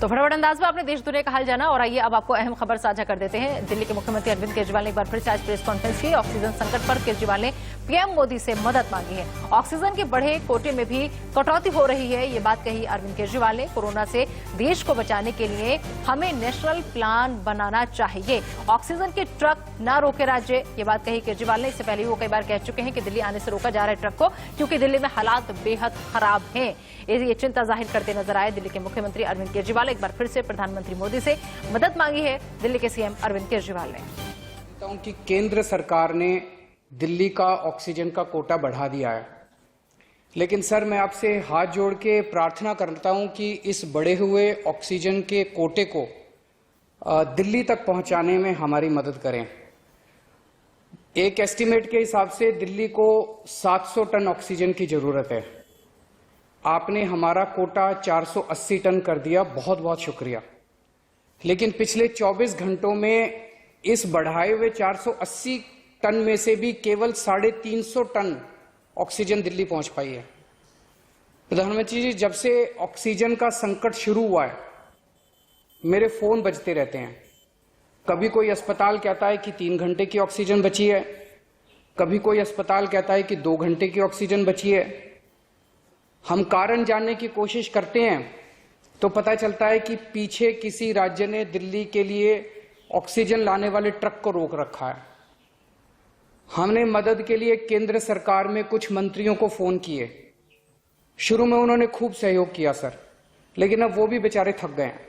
तो फटाफट अंदाज में आपने देश दुनिया का हाल जाना और आइए अब आपको अहम खबर साझा कर देते हैं। दिल्ली के मुख्यमंत्री अरविंद केजरीवाल ने एक बार फिर से आज प्रेस कॉन्फ्रेंस की। ऑक्सीजन संकट पर केजरीवाल ने पीएम मोदी से मदद मांगी है। ऑक्सीजन के बढ़े कोटे में भी कटौती हो रही है, ये बात कही अरविंद केजरीवाल ने। कोरोना से देश को बचाने के लिए हमें नेशनल प्लान बनाना चाहिए, ऑक्सीजन के ट्रक न रोके राज्य, ये बात कही केजरीवाल ने। इससे पहले वो कई बार कह चुके हैं कि दिल्ली आने से रोका जा रहा है ट्रक को, क्योंकि दिल्ली में हालात बेहद खराब हैं। ये चिंता जाहिर करते नजर आए दिल्ली के मुख्यमंत्री अरविंद केजरीवाल। एक बार फिर से प्रधानमंत्री मोदी से मदद मांगी है दिल्ली के सीएम अरविंद केजरीवाल ने। कि केंद्र सरकार ने दिल्ली का ऑक्सीजन का कोटा बढ़ा दिया है, लेकिन सर मैं आपसे हाथ जोड़ के प्रार्थना करता हूं कि इस बढ़े हुए ऑक्सीजन के कोटे को दिल्ली तक पहुंचाने में हमारी मदद करें। एक एस्टीमेट के हिसाब से दिल्ली को 700 टन ऑक्सीजन की जरूरत है। आपने हमारा कोटा 480 टन कर दिया, बहुत बहुत शुक्रिया। लेकिन पिछले 24 घंटों में इस बढ़ाए हुए 480 टन में से भी केवल 350 टन ऑक्सीजन दिल्ली पहुंच पाई है। प्रधानमंत्री जी, जब से ऑक्सीजन का संकट शुरू हुआ है मेरे फोन बजते रहते हैं। कभी कोई अस्पताल कहता है कि 3 घंटे की ऑक्सीजन बची है, कभी कोई अस्पताल कहता है कि 2 घंटे की ऑक्सीजन बची है। हम कारण जानने की कोशिश करते हैं तो पता चलता है कि पीछे किसी राज्य ने दिल्ली के लिए ऑक्सीजन लाने वाले ट्रक को रोक रखा है। हमने मदद के लिए केंद्र सरकार में कुछ मंत्रियों को फोन किए। शुरू में उन्होंने खूब सहयोग किया सर, लेकिन अब वो भी बेचारे थक गए हैं।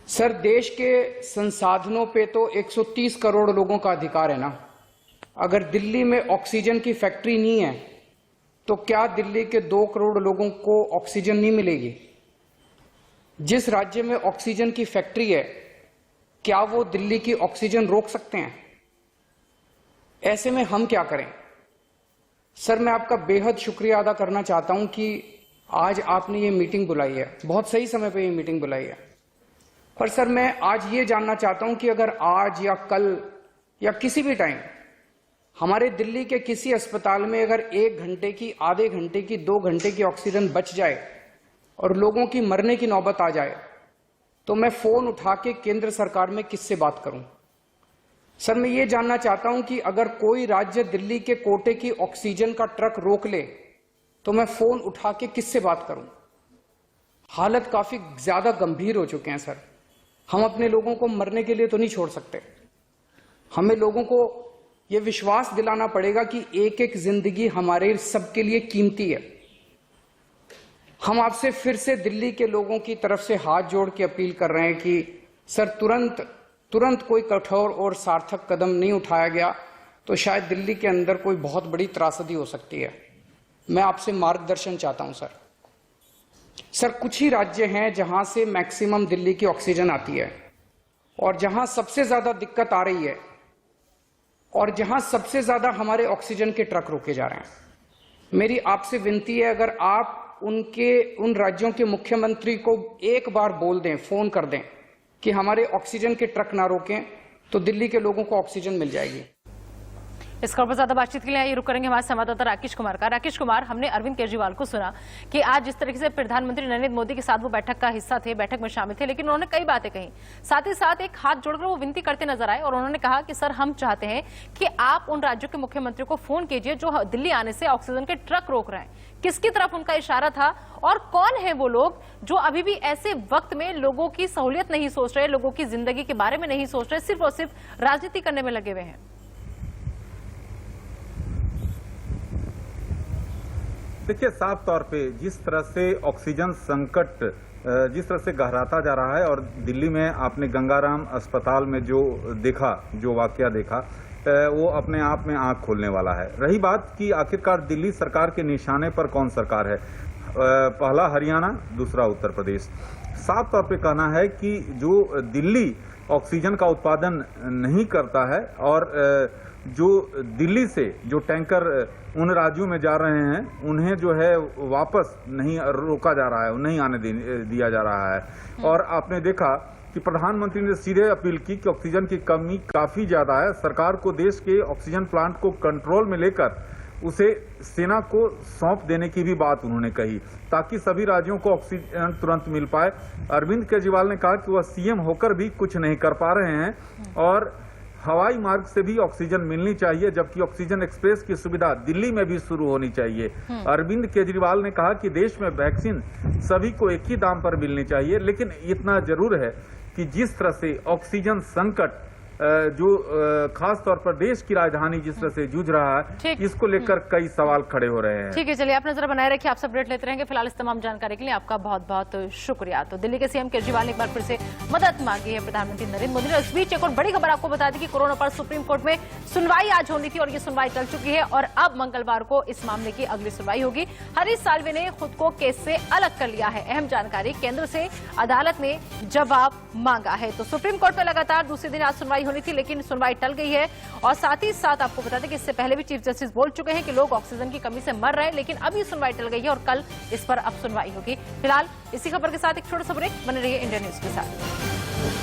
सर, देश के संसाधनों पे तो 130 करोड़ लोगों का अधिकार है ना। अगर दिल्ली में ऑक्सीजन की फैक्ट्री नहीं है तो क्या दिल्ली के 2 करोड़ लोगों को ऑक्सीजन नहीं मिलेगी? जिस राज्य में ऑक्सीजन की फैक्ट्री है, क्या वो दिल्ली की ऑक्सीजन रोक सकते हैं? ऐसे में हम क्या करें? सर, मैं आपका बेहद शुक्रिया अदा करना चाहता हूं कि आज आपने ये मीटिंग बुलाई है, बहुत सही समय पे ये मीटिंग बुलाई है। पर सर, मैं आज ये जानना चाहता हूं कि अगर आज या कल या किसी भी टाइम हमारे दिल्ली के किसी अस्पताल में अगर 1 घंटे की, आधे घंटे की, 2 घंटे की ऑक्सीजन बच जाए और लोगों की मरने की नौबत आ जाए, तो मैं फोन उठा के केंद्र सरकार में किससे बात करूं? सर, मैं ये जानना चाहता हूं कि अगर कोई राज्य दिल्ली के कोटे की ऑक्सीजन का ट्रक रोक ले तो मैं फोन उठा के किससे बात करूं? हालत काफी ज्यादा गंभीर हो चुके हैं सर। हम अपने लोगों को मरने के लिए तो नहीं छोड़ सकते। हमें लोगों को यह विश्वास दिलाना पड़ेगा कि एक एक जिंदगी हमारे सबके लिए कीमती है। हम आपसे फिर से दिल्ली के लोगों की तरफ से हाथ जोड़ के अपील कर रहे हैं कि सर, तुरंत कोई कठोर और सार्थक कदम नहीं उठाया गया तो शायद दिल्ली के अंदर कोई बहुत बड़ी त्रासदी हो सकती है। मैं आपसे मार्गदर्शन चाहता हूं सर। सर, कुछ ही राज्य हैं जहां से मैक्सिमम दिल्ली की ऑक्सीजन आती है और जहां सबसे ज्यादा दिक्कत आ रही है और जहां सबसे ज्यादा हमारे ऑक्सीजन के ट्रक रोके जा रहे हैं। मेरी आपसे विनती है, अगर आप उन राज्यों के मुख्यमंत्री को एक बार बोल दें, फोन कर दें कि हमारे ऑक्सीजन के ट्रक ना रोकें, तो दिल्ली के लोगों को ऑक्सीजन मिल जाएगी। इस खबर पर ज्यादा बातचीत के लिए आइए रुक करेंगे हमारे संवाददाता राकेश कुमार का। राकेश कुमार, हमने अरविंद केजरीवाल को सुना कि आज जिस तरीके से प्रधानमंत्री नरेंद्र मोदी के साथ वो बैठक का हिस्सा थे, बैठक में शामिल थे, लेकिन उन्होंने कई बातें कही। साथ ही साथ एक हाथ जोड़कर वो विनती करते नजर आए और उन्होंने कहा कि सर, हम चाहते हैं कि आप उन राज्यों के मुख्यमंत्री को फोन कीजिए जो दिल्ली आने से ऑक्सीजन के ट्रक रोक रहे हैं। किसकी तरफ उनका इशारा था और कौन है वो लोग जो अभी भी ऐसे वक्त में लोगों की सहूलियत नहीं सोच रहे, लोगों की जिंदगी के बारे में नहीं सोच रहे, सिर्फ और सिर्फ राजनीति करने में लगे हुए हैं? देखिए, साफ तौर पे जिस तरह से ऑक्सीजन संकट जिस तरह से गहराता जा रहा है और दिल्ली में आपने गंगाराम अस्पताल में जो देखा, जो वाकया देखा, वो अपने आप में आंख खोलने वाला है। रही बात कि आखिरकार दिल्ली सरकार के निशाने पर कौन सरकार है, पहला हरियाणा, दूसरा उत्तर प्रदेश। साफ तौर पे कहना है कि जो दिल्ली ऑक्सीजन का उत्पादन नहीं करता है और जो दिल्ली से जो टैंकर उन राज्यों में जा रहे हैं उन्हें जो है वापस नहीं रोका जा रहा है, नहीं आने दिया जा रहा है। और आपने देखा कि प्रधानमंत्री ने सीधे अपील की कि ऑक्सीजन की कमी काफी ज्यादा है, सरकार को देश के ऑक्सीजन प्लांट को कंट्रोल में लेकर उसे सेना को सौंप देने की भी बात उन्होंने कही, ताकि सभी राज्यों को ऑक्सीजन तुरंत मिल पाए। अरविंद केजरीवाल ने कहा कि वह सीएम होकर भी कुछ नहीं कर पा रहे हैं और हवाई मार्ग से भी ऑक्सीजन मिलनी चाहिए, जबकि ऑक्सीजन एक्सप्रेस की सुविधा दिल्ली में भी शुरू होनी चाहिए। अरविंद केजरीवाल ने कहा कि देश में वैक्सीन सभी को एक ही दाम पर मिलनी चाहिए, लेकिन इतना जरूर है कि जिस तरह से ऑक्सीजन संकट जो खास तौर पर देश की राजधानी जिस तरह से जूझ रहा है, इसको लेकर कई सवाल खड़े हो रहे हैं। ठीक है, चलिए आप नजर बनाए रखिए, आप सब अपडेट लेते रहेंगे। फिलहाल इस तमाम जानकारी के लिए आपका बहुत बहुत शुक्रिया। तो दिल्ली के सीएम केजरीवाल ने एक बार फिर से मदद मांगी है प्रधानमंत्री नरेंद्र मोदी ने। इस बीच एक और बड़ी खबर आपको बता दी कि कोरोना पर सुप्रीम कोर्ट में सुनवाई आज होनी थी और ये सुनवाई चल चुकी है और अब मंगलवार को इस मामले की अगली सुनवाई होगी। हरीश साल्वे ने खुद को केस से अलग कर लिया है। अहम जानकारी, केंद्र से अदालत ने जवाब मांगा है। तो सुप्रीम कोर्ट में लगातार दूसरे दिन आज सुनवाई होनी थी, लेकिन सुनवाई टल गई है। और साथ ही साथ आपको बता दें कि इससे पहले भी चीफ जस्टिस बोल चुके हैं कि लोग ऑक्सीजन की कमी से मर रहे हैं, लेकिन अभी सुनवाई टल गई है और कल इस पर अब सुनवाई होगी। फिलहाल इसी खबर के साथ एक छोटा सा ब्रेक, बने रहिए इंडिया न्यूज के साथ।